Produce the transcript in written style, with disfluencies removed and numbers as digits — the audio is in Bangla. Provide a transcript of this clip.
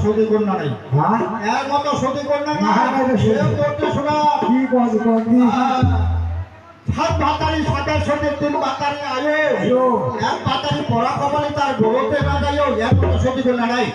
সতী কন্যা নাই এর মতো সতী কন্যা সাত ভাতারি সাতের সতী তিন ভাতারি আয়ো এক ভাতারি পড়া কপালে তার গরতে না যাইও এর মতো সতী কন্যা নাই।